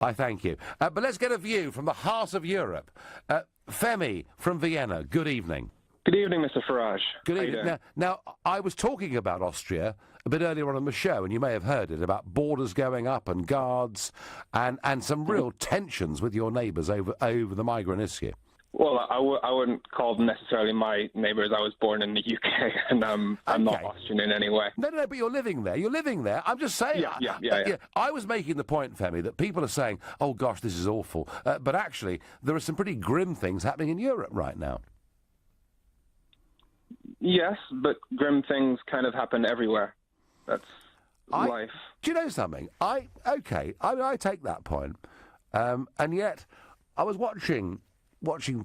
I thank you. But let's get a view from the heart of Europe. Femi from Vienna, good evening. Good evening, Mr. Farage. Good evening. Now, I was talking about Austria a bit earlier on the show, and you may have heard it, about borders going up and guards and some real tensions with your neighbours over the migrant issue. Well, I wouldn't call them necessarily my neighbours. I was born in the UK, and I'm not Austrian in any way. No, but you're living there. You're living there. I'm just saying. Yeah. I was making the point, Femi, that people are saying, oh, gosh, this is awful. But actually, there are some pretty grim things happening in Europe right now. Yes, but grim things kind of happen everywhere. That's life. Do you know something? I take that point. And yet, I was watching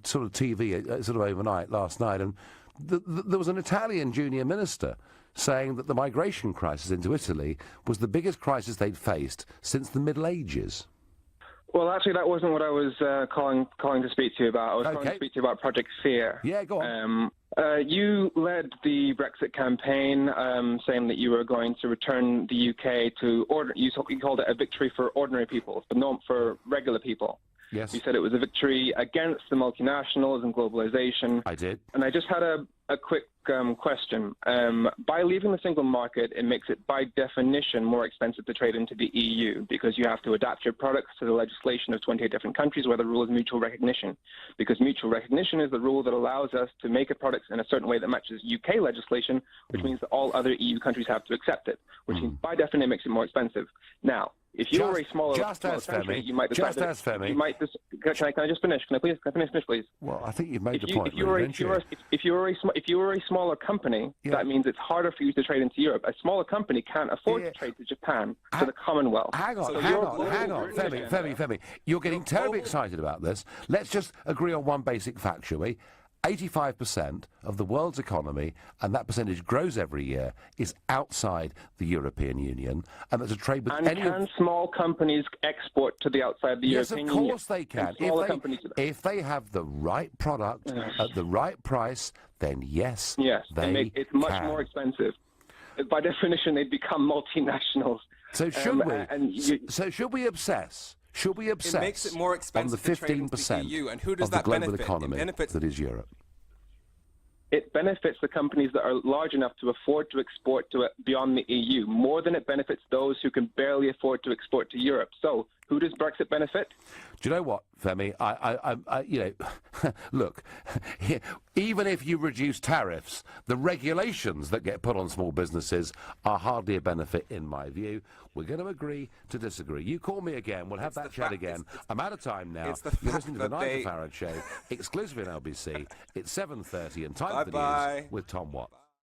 sort of TV sort of overnight last night, and there was an Italian junior minister saying that the migration crisis into Italy was the biggest crisis they'd faced since the Middle Ages. Well, actually, that wasn't what I was calling to speak to you about. I was calling to speak to you about Project Fear. Yeah, go on. You led the Brexit campaign, saying that you were going to return the UK to order. You called it a victory for ordinary people, but not for regular people. Yes. You said it was a victory against the multinationals and globalization. I did. And I just had a quick question. By leaving the single market, it makes it by definition more expensive to trade into the EU because you have to adapt your products to the legislation of 28 different countries where the rule is mutual recognition. Because mutual recognition is the rule that allows us to make a product in a certain way that matches UK legislation, which means that all other EU countries have to accept it, which means by definition makes it more expensive. Now, if you're a smaller country, you might decide you might can I just finish? Can I finish, please? Well, I think you've made the point. If you're a smaller company, that means it's harder for you to trade into Europe. A smaller company can't afford to trade to Japan, to the Commonwealth. Hang on, Femi. You're getting terribly excited about this. Let's just agree on one basic fact, shall we? 85% of the world's economy, and that percentage grows every year, is outside the European Union, and there's a trade with any... And can small companies export to the outside the European Union? Yes, of course they can. If they have the right product at the right price, then yes, they it's much more expensive. By definition, they become multinationals. So should we obsess? Should we obsess it makes it more expensive on the 15% the EU, and who does of the that global benefit? economy that is Europe? It benefits the companies that are large enough to afford to export to it beyond the EU more than it benefits those who can barely afford to export to Europe. So, who does Brexit benefit? Do you know what, Femi? Look, even if you reduce tariffs, the regulations that get put on small businesses are hardly a benefit, in my view. We're going to agree to disagree. You call me again, we'll have that chat again. I'm out of time now. You're listening to the Nigel Farage Show, exclusively on LBC. It's 7:30 and time for the news with Tom Watt.